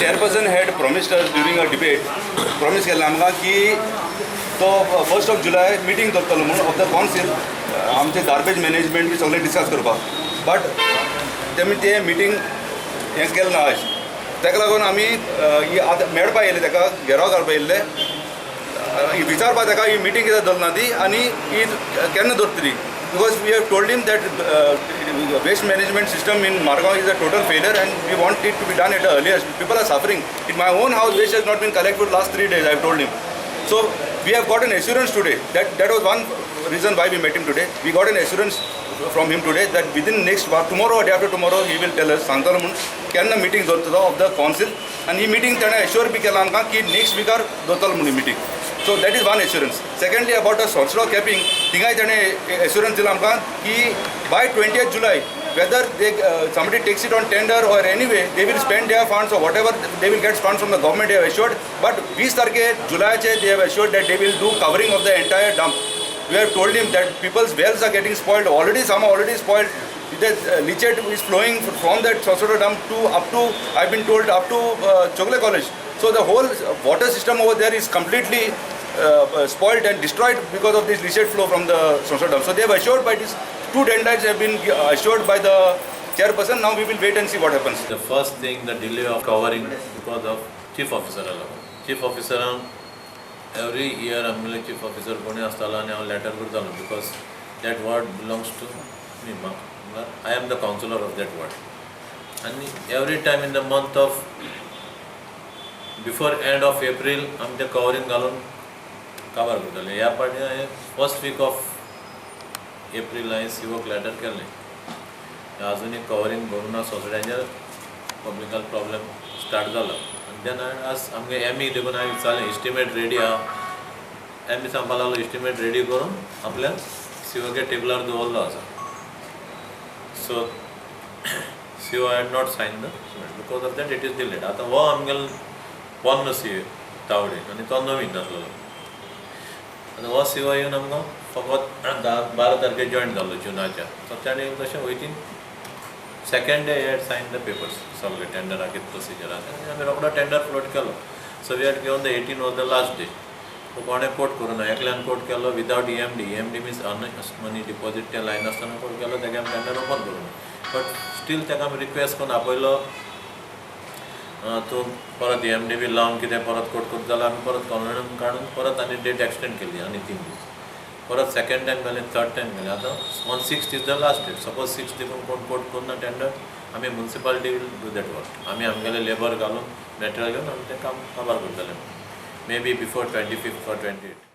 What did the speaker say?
chairperson had promised us during a debate, promise केला आमकां की तो 1st of July meeting दवरतलो म्हणून ऑफ द कावन्सील आमचे गार्बेज मॅनेजमेंट बी सगळें डिस्कस करपाक. बट तेमी तें मिटींग हें केलें ना अशें. ताका लागून आमी ही आतां मेळपा येयले ताका घेराव घालपा येयल्ले विचारपा ताका ही मिटींग कित्याक दवरना ती आनी ही केन्ना दवरतली. Because we have told him that waste management system in Margao is a total failure and we want it to be done at the earliest. People are suffering. In my own house, waste has not been collected for the last 3 days, I have told him. So we have got an assurance today. That was one reason why we met him today. We got an assurance from him today that within next tomorrow or day after tomorrow he will tell us सांगतलो म्हणून केन्ना meeting दवरतलो of the council and he meeting ताणें assure B केला आमकां की next weekar दवरतलो म्हणून meeting. So that is one assurance. Secondly, about the Sourcelaw capping, थिंगाय ताणें assurance दिला आमकां की by 20th July, whether somebody takes it on tender or anyway, they will spend their funds or whatever they will get funds from the government. They have assured. But 20 तारखेर Julyचे they have assured that they will do covering of the entire dump. We have told him that people's wells are getting spoiled. Some are already spoiled. The leachate is flowing from that Sourcelaw dump to up to I've been told up to Chogle College. So the whole water system over there is completely spoiled and destroyed because of this leachate flow from the Sourcelaw dump. So they have assured by these 2 tenders have been assured by the chairperson. Now we will wait and see what happens. The first thing, the delay of covering because of chief officer alone. Chief officer every year आमगेले chief officer कोणी आसतालो आनी हांव letter करतालो because that ward belongs to me. I am the councillor of that ward. And every time in the month of before end of April आमी ते covering घालून cover करताले. ह्या फावटी first week of April हांवें COक letter केलें. अजुनूय covering Bharuna सोसायट्याचेर पब्लिकल problem start जालो. आनी देन आज आमगे एमी देखून हांवें विचारलें एस्टिमेट रेडी आहा. एमी सांगपा लागलो एस्टिमेट रेडी करून आपल्या COच्या टेबलार दवरलो आसा. सो CO had not signed the estimate. Because of that it is delayed. आतां हो आमगेलो पोरनो CO तावडे आनी तो नवीन आसलो. आतां हो CO येवन आमकां फकत 12 तारखेर जॉयन जालो जुनाच्या. सो ताणें तशें वयतीन second day he had signed the papers. सगळे टेंडरा कितें प्रोसिजर आसा आमी रोखडो टेंडर फ्लोट केलो. So we had given the 18 was the last day. तो कोणें कोट करूं ना एकल्यान कोट केलो without EMD. EMD means earnest money deposit ते लायन आसतना कोट केलो ताका आमी टेंडर ओपन करूं ना. बट स्टील ताका आमी रिक्वेस्ट करून आपयलो तूं परत EMD बी लावन कितें परत कोट करता जाल्यार आमी परत कॉन्वेंट काडून परत आनी डेट एक्सटेंड केली आनी 3 दीस. परत सेकंड टाइम घालें थर्ड टाइम घालें. आतां on 6th is the last date. Suppose 6th देखून कोण कोट करून टेंडर आमी municipality will do that work. आमी आमगेले लेबर घालून मॅटेरियल घेवन आमी तें काम काबार करतले. May be before 25th or 28th.